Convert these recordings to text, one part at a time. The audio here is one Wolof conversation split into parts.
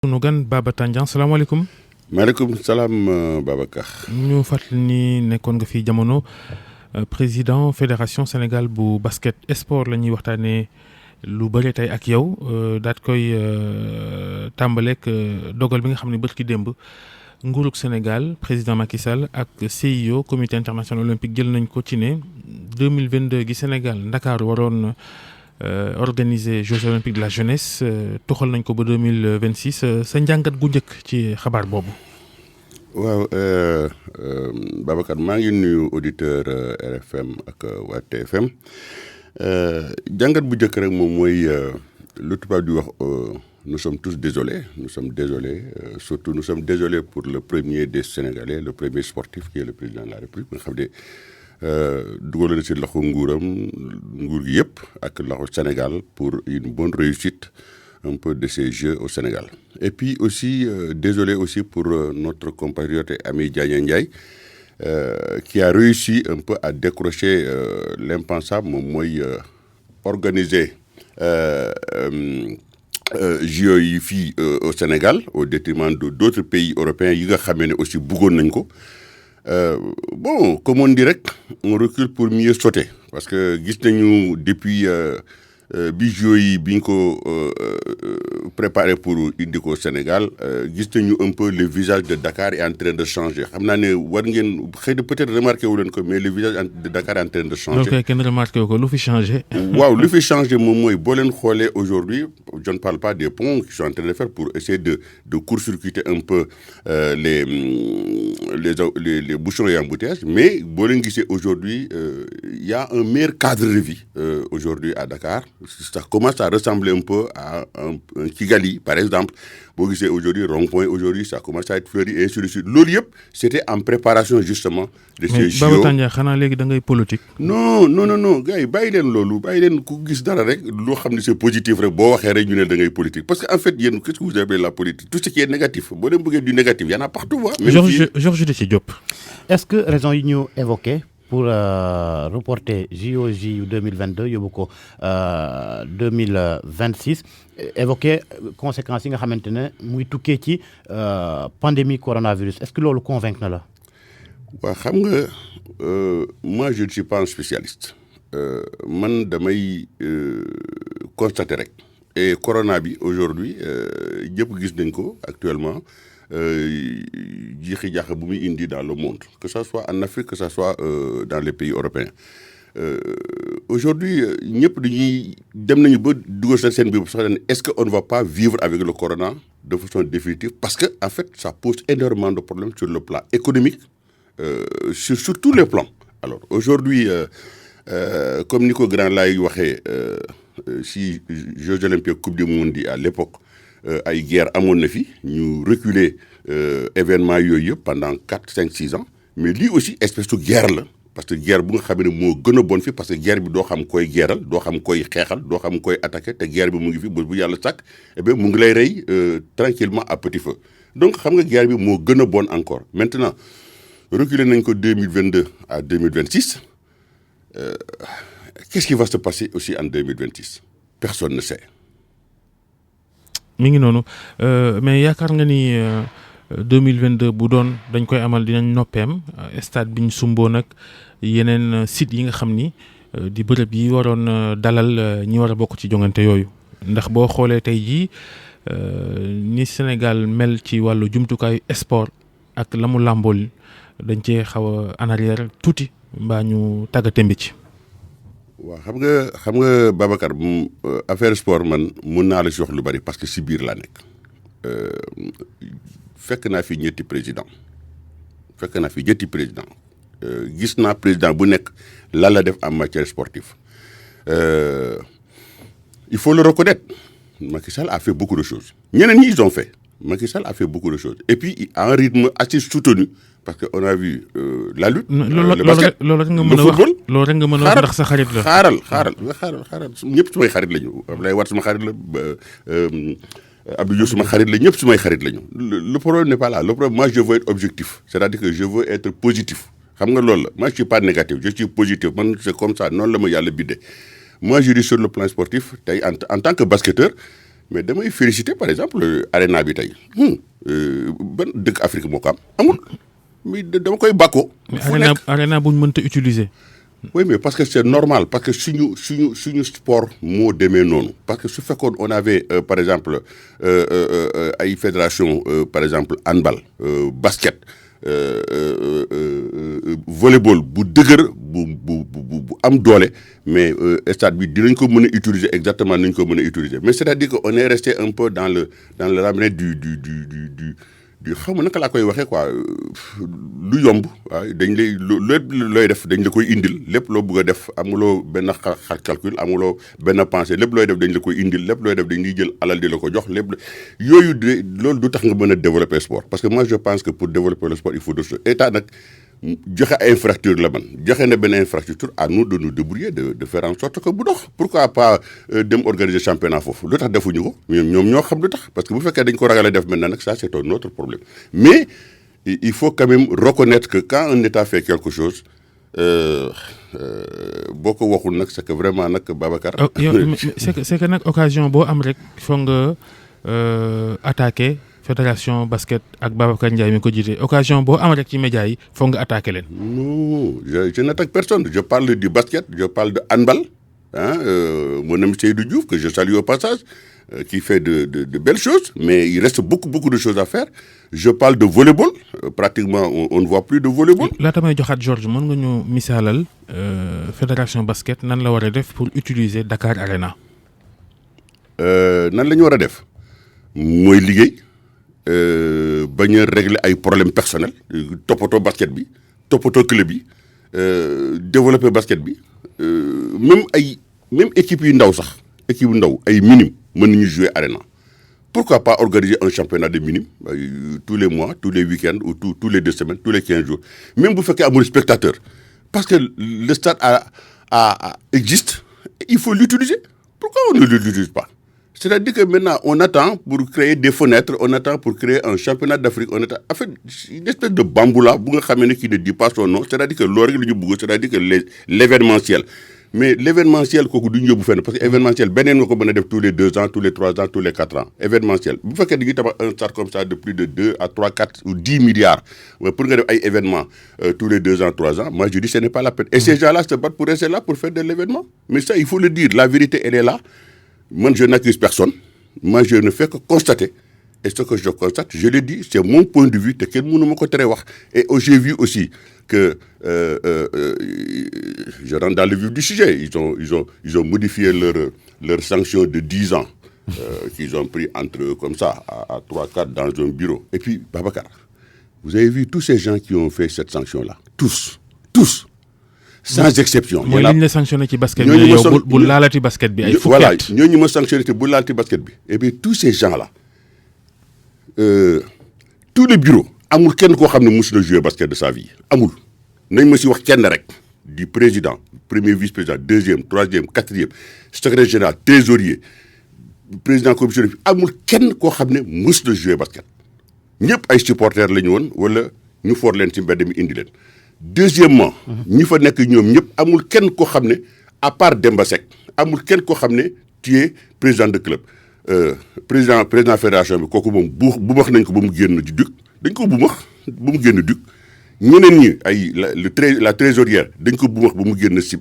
sunu gan Baba Tandian salaamaaleykum. maaleykum salaam Babacar. ñu fàttali ni nekkoon nga fi jamono président fédération Sénégal bu basket sport la ñuy waxtaanee lu bëri tey ak yow daat koy tàmbaleek dogal bi nga xam ne bët ki démb nguurug Sénégal président Macky Sall ak CIO comité international olympique jël nañ ko ci ne 2022 gi Sénégal Ndakaaru waroon organiser Jeux olympiques de la jeunesse toxal nañ ko ba 2026 sa njàngat gu njëkk ci xabaar boobu. waaw Babacar maa ngi nuyu auditeur RFM ak waa TFM jàngat bu njëkk rek moom mooy lu tubaab di wax nous sommes tous désolés surtout nous sommes désolés pour le premier des Sénégalais le premier sportif qui est le président de la République nga xam ne dugal na si loxo nguur gi yëpp ak loxo Sénégal pour une bonne réussite un peu de ces Jeux au Sénégal. Et puis aussi, désolé aussi pour notre compatriote ami Diagne Ndiaye, qui a réussi un peu à décrocher l'impensable, moi, organiser JOI au Sénégal, au détriment d'autres pays européens, qui ont aussi beaucoup. Bon, comme on dirait, on recule pour mieux sauter. Parce que depuis bi JOI bi ñu ko préparé pour indi ko Sénégal gis nañu un peu le visage de Dakar est en train de changer xam naa ne war ngeen xëy na peut-être remarqué wu leen ko mais le visage de Dakar est en train de changer. donc kenn remarqué wu ko lu fi changé. waaw lu fi changé moom mooy boo leen xoolee aujourd'hui je ne parle pas des ponts qu'ils sont en train de faire pour essayer de court-circuiter un peu les bouchons et embouteillages mais boo leen gisee aujourd'hui il y a un meilleur cadre de vie aujourd'hui à Dakar. Ça commence à ressembler un peu à un Kigali, par exemple. Vous voyez aujourd'hui, rond-point, aujourd'hui, ça commence à être fleuri et ainsi de suite. L'OLIEP, c'était en préparation justement de ces JO. Mais Baba Tandian, xanaa léegi da ngay politique. Non, gars yi bàyyi leen loolu bàyyi leen ku gis dara rek loo xam ne c'est positif rek boo waxee rek ñu ne da ngay politique parce que en fait yéen qu'est-ce que vous appelez la politique tout ce qui est négatif boo dem bëggee du négatif y en a partout. Georges Diop. Est-ce que raison yi ñu évoqué pour reporter JOJ 2022 yóbbu ko 2026 évoquer conséquences yi nga xamante ne muy tukkee ci pandémie coronavirus est-ce que loolu convaincre na la. waaw xam nga moi je ne suis pas un spécialiste man damay constater rek et corona bi aujourd'hui ñëpp gis nañ ko actuellement. jiixi jaaxa bu muy indi dans le monde que ça soit en Afrique que ça soit dans les pays européens aujourd'hui ñëpp dañuy dem nañu ba dugal seen biir sax est-ce que on ne va pas vivre avec le corona de façon définitive parce que en fait ça pose énormément de problèmes sur le plan économique sur tous les plans alors aujourd'hui comme ni ko grand laay waxee si Jeux olympiques coupe du monde yi à l'époque ay guerre amoon na fi ñu reculer événement yooyu yëpp pendant 4, 5, 6 ans mais lii aussi espèce de guerre la parce que guerre bu nga xam ne moo gën a bon fi parce que guerre bi doo xam koy guerral doo xam koy xeexal doo xam koy attaquer te guerre bi mu ngi fi bu yàlla sàkk eh bien mu ngi lay rey tranquillement à petit feu donc xam nga guerre bi moo gën a bon encore maintenant reculer nañ ko 2022 à 2026 qu'est-ce qui va se passer aussi en 2026 personne ne sait. mi ngi noonu mais yaakaar nga ni 2022 bu doon dañ koy amal dinañ noppeem stade bi ñu sumboon ak yeneen site yi nga xam ni di bërëb yi waroon dalal ñi war a bokk ci jongante yooyu ndax boo xoolee tey jii ni Sénégal mel ci wàllu jumtukaayu sport ak la mu làmbool dañ cee xaw a en arrière tuuti mbaa ñu tàggatémbe ci. waaw xam nga Babacar affaire sport man mun naa la si wax lu bari parce que si biir laa nekk fekk naa fi ñetti président gis naa président bu nekk lan la def en matière sportive il faut le reconnaître Macky Sall a fait beaucoup de choses ñeneen ñi ils ont fait Macky Sall a fait beaucoup de choses et puis à un rythme assez soutenu parce que on a vu la lutte. le basket loolu rek nga mën a wax loolu rek nga mën a wax ndax sa xarit la. xaaral ñëpp sumay xarit lañu Abdoulaye Wade suma xarit la Abdou Diouf suma xarit la ñëpp sumay xarit lañu. le problème n'est pas là le problème moi je veux être objectif c'est-à-dire que je veux être positif xam nga loolu la moi je suis pas négatif je suis positif man c'est comme ça noonu la ma yàlla bindee moi je dis sur le plan sportif tey en tant que basketteur mais damay féliciter par exemple Arena bi tey ban dëkk Afrique moo ko am amul mais dama koy bàkkoo. mais Arena bu ñu mënta utiliser. Oui, mais parce que c'est normal, parce que suñu sport moo demee noonu. Parce que su fekkoon on avait par exemple ay fédération par exemple handball basket volleyball bu dëgër bu am doole mais stade bi dinañ ko mën a utiliser exactement ni ñu ko mën a utiliser mais c'est-à-dire que on est resté un peu dans le laminet du xam nga naka laa koy waxee quoi lu yomb waaw dañ lay lépp looy def dañ la koy indil lépp loo bëgg a def amuloo benn calcul amuloo benn pensée lépp looy def dañ la koy indil lépp looy def dañ lay jël alal di la ko jox lépp yooyu de loolu du tax nga mën a développer sport parce que moi je pense que pour développer le sport il faut deux choses état nag joxe ay infrastructure la man joxe na benn infrastructure à nous de nous débrouiller de faire en sorte que bu dox pourquoi pas dem organiser championnat foofu lu tax defuñu ko ñoom ñoo xam lu tax parce que bu fekkee dañ ko ragale def maintenant nag ça c'est un autre problème mais il faut quand même reconnaître que quand un état fait quelque chose boo ko waxul nag c'est que vraiment nag Babacar. c'est que nag occasion boo am rek foog nga attaquer fédération basket ak Babacar Ndiaye mi ko jiite occasion boo am rek ci médias yi foog nga attaquer leen. non je n'attaque personne je parle du basket je parle de handball mon ami Seydou Diouf que je salue au passage qui fait de belles choses mais il reste beaucoup de choses à faire je parle de volleyball pratiquement on ne voit plus de volleyball. laata may joxaat Georges mën nga ñu misaalal fédération basket nan la war a def pour utiliser Dakar Arena. nan la ñu war a def mooy liggéey. bañ a régler ay problèmes personnels toppatoo basket bi toppatoo club bi développer basket bi même équipe yu ndaw sax équipe yu ndaw ay minime mën nañu jouer Arena pourquoi pas organiser un championnat de minime tous les mois tous les week-ends ou tous les 2 semaines tous les 15 jours même bu fekkee amul spectateur parce que le stade existe il faut l'utiliser pourquoi on ne l'utilise pas. C'est-à-dire que maintenant, on attend pour créer des fenêtres, on attend pour créer un championnat d'Afrique, on attend. En fait, une espèce de bamboula, qui ne dit pas son nom, c'est-à-dire que c'est-à-dire que l'événementiel. Mais l'événementiel, parce que l'événementiel, tous les 2 ans, tous les 3 ans, tous les 4 ans. Événementiel. Vous faites un start comme ça de plus de 2 à 3, 4 ou 10 milliards pour faire un événement tous les 2 ans, 3 ans. Moi, je dis que ce n'est pas la peine. Et ces gens-là se battent pour rester là, pour faire de l'événement. Mais ça, il faut le dire. La vérité, elle est là. Moi, je n'accuse personne. Moi, je ne fais que constater. Et ce que je constate, je l'ai dit, c'est mon point de vue. Et j'ai vu aussi que, je rentre dans le vif du sujet, ils ont modifié leur sanction de 10 ans qu'ils ont pris entre eux comme ça, à 3-4 dans un bureau. Et puis, Babacar, vous avez vu tous ces gens qui ont fait cette sanction-là. Tous. Sans exception. mooy li ñu la sanctionné ci basket bi yow bu laalati basket bi ay fukki voilà ñooñu ma sanctionné te bu laalati basket bi. et bien tous ces gens là tous les bureaux amul kenn koo xam ne mos na jouer basket de sa vie amul nañ ma si wax kenn rek du président premier vice-président deuxième troisième quatrième secrétaire général trésorier président commission amul kenn koo xam ne mos na jouer basket ñëpp ay supporters la ñu woon wala ñu for leen ci mbedd mi indi leen. Deuxièmement ñi fa nekk ñoom ñëpp amul kenn koo xam ne à part Demba Seck amul kenn koo xam ne tu es président de club président fédération bi kooku moom bu wax nañ ko ba mu génn di dug dañ ko bu wax ba mu génn dug ñeneen ñi ay la trésorière dañ ko bu wax ba mu génn si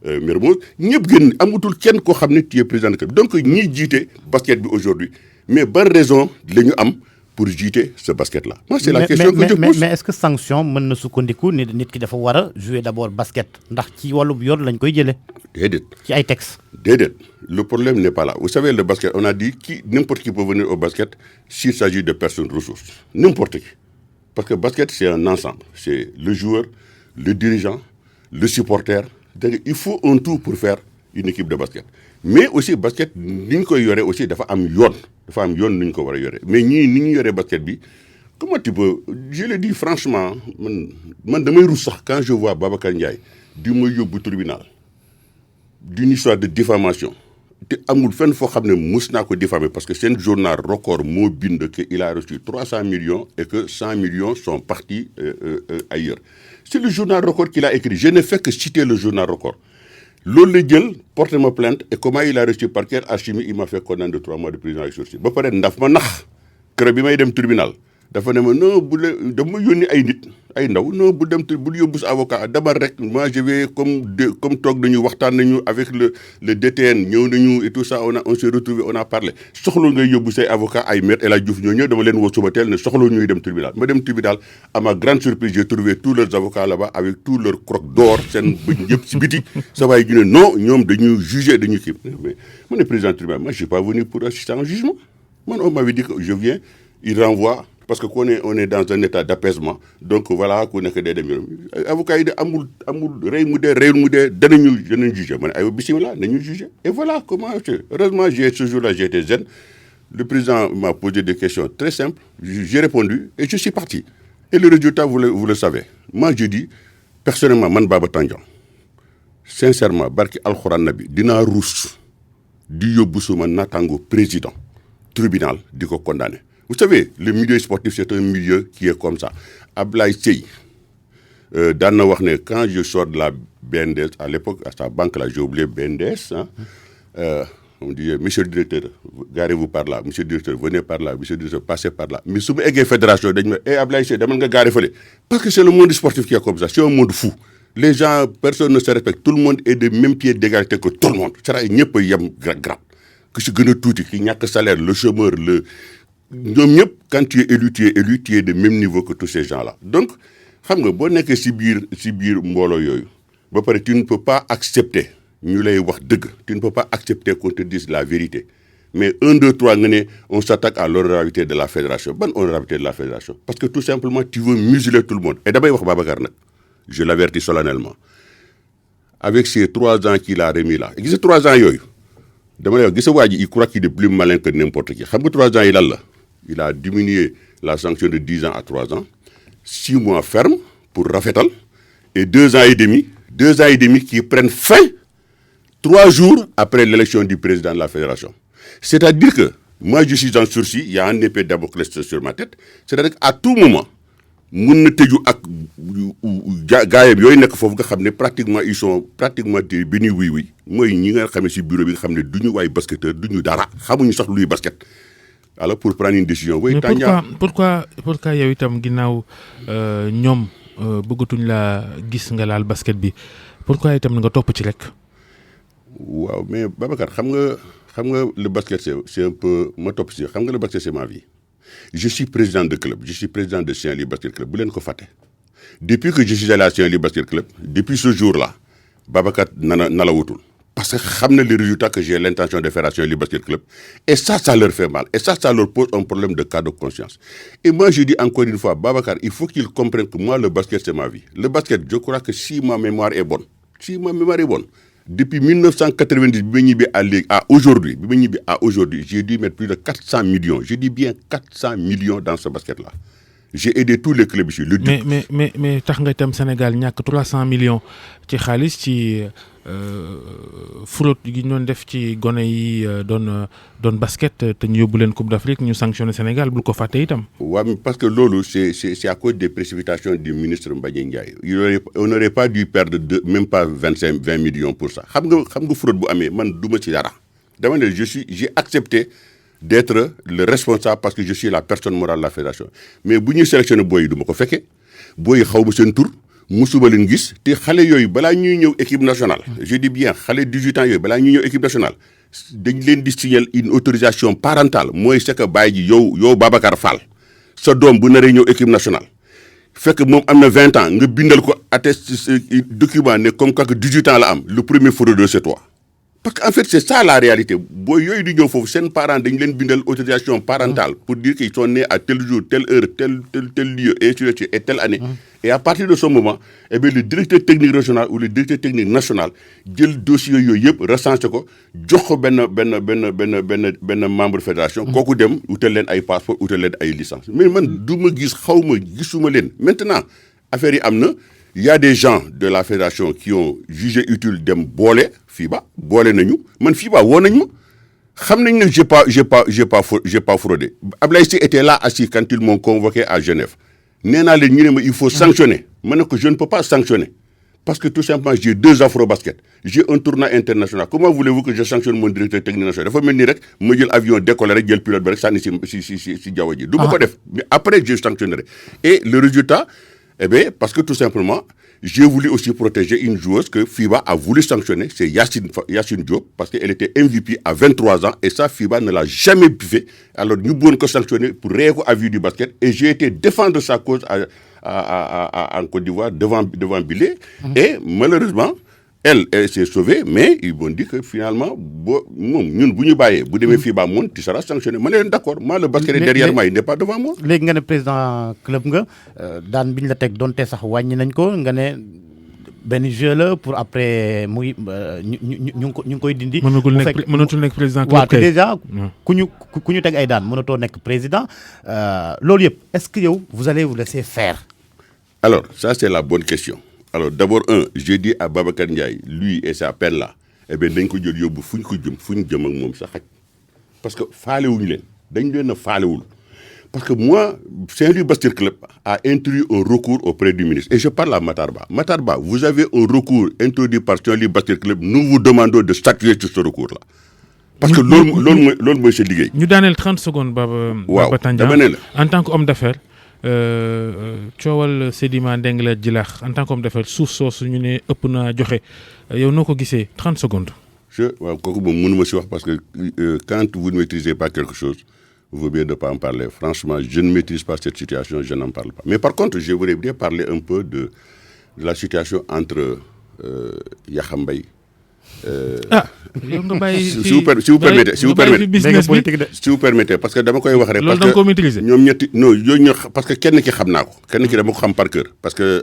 Mermoz ñëpp génn amatul kenn koo xam ne tu es président de club donc ñiy jiite basket bi aujourd'hui mais ban raison la ñu am pour jiite ce basket-là. Moi, c'est la question que je pose. Mais est-ce que sanction mën na sukkandiku nit ki dafa war a jouer d'abord basket ndax ci wàllu yoon lañ koy jëlee. Déedéet. ci ay textes. Déedéet. Le problème n'est pas là. Vous savez, le basket, on a dit n'importe qui peut venir au basket s'il s'agit de personnes ressources. N'importe qui. Parce que le basket, c'est un ensemble. C'est le joueur, le dirigeant, le supporter. Il faut un tout pour faire une équipe de basket. Mais aussi, basket, ni ñu koy yore aussi dafa am yoon. dafa am yoon ni ñu ko war a yore mais ñii ni ñu yore basket bi comment tu peux je le dis franchement man damay rus sax quand je vois Babacar Ndiaye di ma yóbbu tribunal d'une histoire de diffamation te amul fenn foo xam ne mus naa ko diffamer parce que seen journal record moo bind que il a reçu 300 millions et que 100 millions sont partis ailleurs c'est le journal record qu'il a écrit je ne fais que citer le journal record loolu la jël porté ma plainte et comment il a reçu par quelle alchimie il m'a fait condamner de 3 mois de prison avec sursis ba pare ndaf ma nax keroog bi may dem tribunal dafa ne ma non bu la dama yónni ay nit ay ndaw non bu dem bu yóbbu sa avocat d'abord rek moi je vais comme toog nañu waxtaan nañu avec le DTN ñëw nañu et tout ça on s'est retrouvé on a parlé soxla ngay yóbbu say avocat ay maître El Hadj Diouf ñoo ñëw dama leen woo suba teel ne soxla ñuy dem tribunal ma dem tribunal à ma grande surprise j'ai trouvé tous leurs avocats là-bas avec tous leurs crocs d'or seen bëñ yëpp si biti sa waay ñu ne non ñoom dañuy juger dañuy kii mais ma ne président tribunal moi je suis pas venu pour assister en jugement man on m'avait dit que je viens il renvoie parce que on est dans un état d'apaisement donc voilà ku nekk day dem yoon avocat yi de amul rey mu dee danañu juger ma ne aywa bisimilah nañu juger et voilà comment heureusement ce jour-là j'ai été zen le président m'a posé des questions très simples j'ai répondu et je suis parti et le résultat vous le savez moi je dis personnellement man Baba Tandian sincèrement barki alxuraan nabi dinaa ruus di yóbbu suma naataango président tribunal di ko condamné. Vous savez, le milieu sportif, c'est un milieu qui est comme ça. Ablaye Sey, quand je sors de la BNDES, à l'époque, à sa banque, là, j'ai oublié BNDES, on dit, monsieur le directeur, garez-vous par là, monsieur le directeur, venez par là, monsieur le directeur, passez par là. Mais si vous avez fédération, Ablaye Sey, parce que c'est le monde sportif qui est comme ça, c'est un monde fou. Les gens, personne ne se respecte, tout le monde est de même pied d'égalité que tout le monde. C'est-à-dire qu'il n'y a pas de grave. Que je gagne tout, qu'il n'y a que salaire, le chômeur, quand tu es élu, tu es de même niveau que tous ces gens-là. Donc, xam nga boo nekkee si biir mbooloo yooyu ba pare tu ne peux pas accepter ñu lay wax dëgg tu ne peux pas accepter qu'on te dise la vérité mais 1 2 3 nga ne on s'attaque à l'honorabilité de la fédération ban honorabilité de la fédération parce que tout simplement tu veux museler tout le monde et damay wax Babacar nag je l'avertis solennellement avec ces 3 ans qu'il a remis là gis 3 ans yooyu dama lay wax gis waa ji il croit qu'il est plus malin que n'importe qui xam nga 3 ans yi lan la il a diminué la sanction de 10 ans à 3 ans, 6 mois ferme pour rafetal, et 2 ans et demi qui prennent fin 3 jours après l'élection du président de la fédération. C'est-à-dire que moi je suis en sursis, il y a un épée de Damoclès sur ma tête, c'est-à-dire qu'à tout moment, mun na tëju ak gaayam yooyu nekk foofu nga xam ne pratiquement ils sont pratiquement te bi ni oui mooy ñi nga xam ne si bureau bi nga xam ne du ñu waay basketteur du ñu dara xamuñu sax luy basket. Alors pour prendre une décision. Oui, mais pourquoi yow itam ginnaaw ñoom bëggatuñ la gis nga laal basket bi pourquoi itam nga topp ci rek. waaw mais Babacar xam nga le basket c'est un peu ma topp ci xam nga le basket c'est ma vie. Je suis président de club je suis président de Saint-Louis Basket Club bu leen ko fàtte. Depuis que je suis allé à Saint-Louis Basket Club depuis ce jour-là Babacar nalawutul. Parce que xam na les résultats que j'ai l'intention de faire à Saint-Louis Basket Club et ça leur fait mal et ça leur pose un problème de cas de conscience et moi je dis encore une fois Babacar il faut qu'ils comprennent que moi le basket c'est ma vie le basket je crois que si ma mémoire est bonne depuis 1990 bi ma ñibbi à aujourd'hui j'ai dû mettre plus de 400 millions je dis bien 400 millions dans ce basket là j'ai aidé tous les clubs ici. mais tax nga itam Sénégal ñàkk 300 millions ci xaalis ci fraude gi ñu doon def ci gone yi doon basket te ñu yóbbu leen Coupe d'Afrique ñu sanctionné Sénégal bul ko fàtte itam. waaw parce que loolu c'est à cause des précipitations du ministre Mbagnick Ndiaye on n'aurait pas dû perdre même pas 20 millions pour ça xam nga fraude bu amee man duma ci dara dama ne j'ai accepté d'être le responsable parce que je suis la personne morale de la fédération mais bu ñuy sélectionné booy yi du ma ko fekkee booy yi xaw ma seen tur musuma leen gis te xale yooyu balaa ñuy ñëw équipe nationale je dis bien xale 18 ans yooyu balaa ñuy ñëw équipe nationale dañ leen di signaler une autorisation parentale mooy c'est que bàyyi ji yow Babacar Fall sa doom bu naree ñëw équipe nationale fekk moom am na 20 ans nga bindal ko atteste document ne comme quoi que 18 ans la am le premier fraudeur c'est toi. Parce qu'en fait, c'est ça la réalité. Boy yoy di ñëw fofu sen parents dañ leen bindal autorisation parentale pour dire qu'ils sont nés à tel jour, telle heure, tel lieu et telle année. Et à partir de ce moment, eh bien le directeur technique régional ou le directeur technique national jël dossier yoy yëpp recensé ko jox ko ben membre fédération kooku dem utal leen ay passeport utal leen ay licence. Mais man duma gis xawma gisuma leen. Maintenant, affaire yi amna il y a des gens de la fédération qui ont jugé utile dem boole FIBA boole nañu man FIBA woo nañ ma xam nañ ne j'ai pas fraudé Ablaye Sy était là assis quand ils m'ont convoqué à Genève nee naa leen ñu ne ma il faut sanctionner ma ne ko je ne peux pas sanctionner Parce que tout simplement, j'ai 2 afro-basket. J'ai un tournoi international. Comment voulez-vous que je sanctionne mon directeur technique national? Il faut me dire que je vais l'avion décoller, je vais le pilote, ça n'est pas mais après, je sanctionnerai. Et le résultat, eh bien, parce que tout simplement, j'ai voulu aussi protéger une joueuse que FIBA a voulu sanctionner, c'est Yacine Diop, parce qu'elle était MVP à 23 ans, et ça, FIBA ne l'a jamais fait. Alors, nous pouvons que sanctionner pour rééco à vue du basket, et j'ai été défendre sa cause en Côte d'Ivoire devant Bilé, et malheureusement, elle s'est sauvée, mais ils m'ont dit que finalement, nous, FIBA, tu seras sanctionné. Mais d'accord, moi, le basket est derrière moi, il n'est pas devant moi. Léegi nga ne président club nga daan biñ la teg donte sax wàññi nañ ko nga ne benn jeu la pour après muy ñu ngi koy dindi. mënatul nekk président club. waaw te déjà ku ñu teg ay daan mënatoo nekk président loolu yëpp est-ce que yow vous allez vous laisser faire? Alors, ça c'est la bonne question. Alors d'abord, j'ai dit à Babacar Ndiaye, lui et sa peine là, eh bien, dañ ko jël yóbbu fuñ ko jëm ak moom sa xaj. Parce que faalewuñu leen dañ leen a faalewul. Parce que moi, Saint-Louis Basket Club a introduit un recours auprès du ministre. Et je parle à Matarba. Matarba, vous avez un recours introduit par Saint-Louis Basket Club. Nous vous demandons de statuer sur ce recours-là. Parce que l'homme mooy sa liggéey. Ñu daaneel 30 secondes Baba Tandian en tant qu'homme d'affaires. coowal Sedima Ndingler Djilakh en tant qu'homme d'affaires suuf soosu ñu ne ëpp naa joxe yow noo ko gisee 30 secondes. waaw kooku moom mënuma si wax parce que quand vous ne maîtrisez pas quelque chose, il vaut bien ne pas en parler. Franchement, je ne maîtrise pas cette situation, je n'en parle pas. Mais par contre, je voudrais bien parler un peu de la situation entre Yakham Mbaye. Si vous permettez, parce que dama koy wax rek parce que kenn ki xam naa ko kenn ki dama ko xam par cœur parce que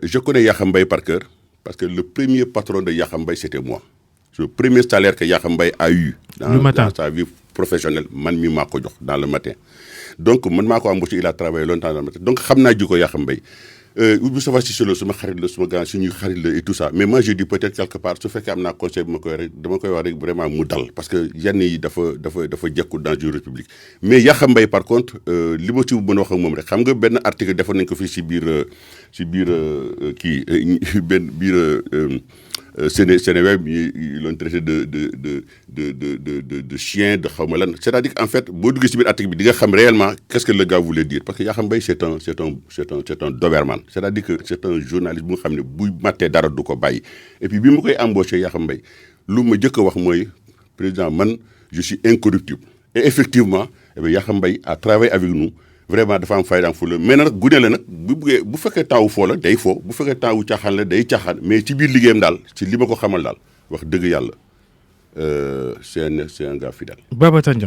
je connais Yakham Mbaye par cœur parce que le premier patron de Yakham Mbaye c'était moi. Le premier salaire que Yakham Mbaye a eu dans sa vie professionnelle, man mi maa ko jox dans le matin. Donc man maa ko embauché, il a travaillé longtemps dans le matin. Donc xam naa jikko Yakham Mbaye. Moustapha Cissé Lo suma xarit la suma grand suñu xarit la et tout ça, mais moi je dis peut-être quelque part su fekkee am naa conseil bu ma koy rek dama koy wax rek vraiment mu dal parce que yenn yi dafa jekku dans une république. Mais Yakham Mbaye par contre li ma ci mën a wax ak moom rek xam nga benn article defoon nañ ko fii si biir Sénéweb ils l'ont traité de chien de xaw ma lan. C'est-à-dire qu'en fait boo duggee si biir article bi di nga xam réellement qu'est-ce que le gars voulait dire parce que Yakham Mbaye c'est un Doberman. C'est-à-dire que c'est un journaliste bu nga xam ne buy mattee dara du ko bàyyi. Et puis bi ma koy embauché Yakham Mbaye lu ma jëkk a wax mooy président man je suis incorruptible. Et effectivement Yakham Mbaye a travaillé avec nous. Vraiment dafa am fayda am fulla mais nag gune la nag bu fekkee temps wu foo la day foo bu fekkee temps wu caaxaan la day caaxaan mais ci biir liggéeyam daal ci li ma ko xamal daal wax dëgg yàlla c'est un gars fidèle. Baba Tandian.